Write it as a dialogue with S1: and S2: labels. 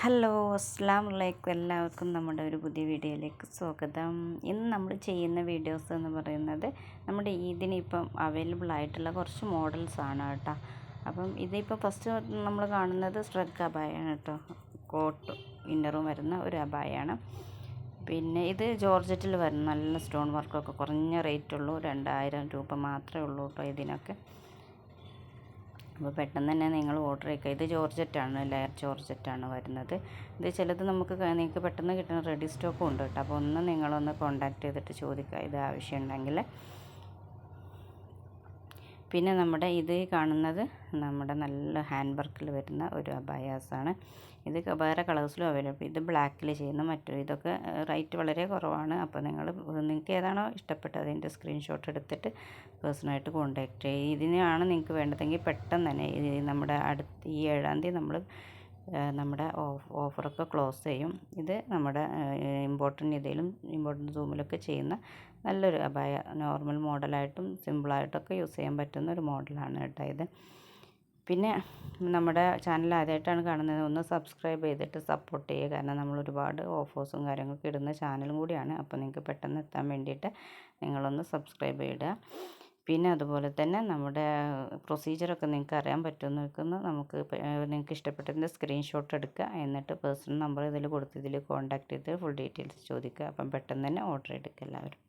S1: Hello അസ്സലാമു അലൈക്കും. എല്ലാവർക്കും നമ്മുടെ ഒരു പുതിയ വീഡിയോയിലേക്ക് സ്വാഗതം. ഇന്ന് നമ്മൾ ചെയ്യുന്ന വീഡിയോസ് എന്ന് പറയുന്നത് നമ്മുടെ ഈദിന് ഇപ്പം അവൈലബിൾ ആയിട്ടുള്ള കുറച്ച് മോഡൽസ് ആണ് കേട്ടോ. അപ്പം ഇതിപ്പോൾ ഫസ്റ്റ് നമ്മൾ കാണുന്നത് സ്ട്രഗ് അബായാണ് കേട്ടോ. കോട്ട് ഇന്നറും വരുന്ന ഒരു അബായാണ്. പിന്നെ ഇത് ജോർജറ്റിൽ വരുന്ന നല്ല സ്റ്റോൺ വർക്കൊക്കെ കുറഞ്ഞ റേറ്റുള്ളൂ, 2000 രൂപ മാത്രമേ ഉള്ളൂ കേട്ടോ ഇതിനൊക്കെ. അപ്പോൾ പെട്ടെന്ന് തന്നെ നിങ്ങൾ ഓർഡർ ചെയ്യുക. ഇത് ജോർജറ്റാണ്, ലെയർ ജോർജറ്റാണ് വരുന്നത്. ഇത് ചിലത് നിങ്ങൾക്ക് പെട്ടെന്ന് കിട്ടുന്ന റെഡി സ്റ്റോക്കും ഉണ്ട് കേട്ടോ. അപ്പോൾ നിങ്ങളൊന്ന് കോൺടാക്ട് ചെയ്തിട്ട് ചോദിക്കുക ഇത് ആവശ്യമുണ്ടെങ്കിൽ. പിന്നെ നമ്മുടെ ഇത് കാണുന്നത് നമ്മുടെ നല്ല ഹാൻഡ് വർക്കിൽ വരുന്ന ഒരു അബായാസാണ്. ഇത് വേറെ കളേഴ്സിലും അവൈലബിൾ. ഇത് ബ്ലാക്കിൽ ചെയ്യുന്ന മറ്റൊരു ഇതൊക്കെ റേറ്റ് വളരെ കുറവാണ്. അപ്പോൾ നിങ്ങൾക്ക് ഏതാണോ ഇഷ്ടപ്പെട്ടത് അതിൻ്റെ സ്ക്രീൻഷോട്ട് എടുത്തിട്ട് പേഴ്സണായിട്ട് കോൺടാക്ട് ചെയ്യുക. ഇതിനാണ് നിങ്ങൾക്ക് വേണ്ടതെങ്കിൽ പെട്ടെന്ന് തന്നെ നമ്മുടെ ഈ 7-ാം തീയതി നമ്മുടെ ഓഫറൊക്കെ ക്ലോസ് ചെയ്യും. ഇത് നമ്മുടെ ഇമ്പോർട്ടൻ്റ് സൂമിലൊക്കെ ചെയ്യുന്ന നല്ലൊരു അബായ, നോർമൽ മോഡലായിട്ടും സിമ്പിളായിട്ടൊക്കെ യൂസ് ചെയ്യാൻ പറ്റുന്ന ഒരു മോഡലാണ് കേട്ടോ ഇത്. പിന്നെ നമ്മുടെ ചാനൽ ആദ്യമായിട്ടാണ് കാണുന്നത്, ഒന്ന് സബ്സ്ക്രൈബ് ചെയ്തിട്ട് സപ്പോർട്ട് ചെയ്യുക. കാരണം നമ്മൾ ഒരുപാട് ഓഫേഴ്സും കാര്യങ്ങളൊക്കെ ഇടുന്ന ചാനലും കൂടിയാണ്. അപ്പോൾ നിങ്ങൾക്ക് പെട്ടെന്ന് എത്താൻ വേണ്ടിയിട്ട് നിങ്ങളൊന്ന് സബ്സ്ക്രൈബ് ചെയ്യുക. പിന്നെ അതുപോലെ തന്നെ നമ്മുടെ പ്രൊസീജിയറൊക്കെ നിങ്ങൾക്ക് അറിയാൻ പറ്റുമെന്ന് വെക്കുന്നു. നിങ്ങൾക്ക് ഇഷ്ടപ്പെട്ടതിൻ്റെ സ്ക്രീൻഷോട്ട് എടുക്കുക, എന്നിട്ട് പേഴ്സണൽ നമ്പർ ഇതിൽ കൊടുത്ത് ഇതിൽ കോൺടാക്ട് ചെയ്ത് ഫുൾ ഡീറ്റെയിൽസ് ചോദിക്കുക. അപ്പം പെട്ടെന്ന് തന്നെ ഓർഡർ എടുക്കുക എല്ലാവരും.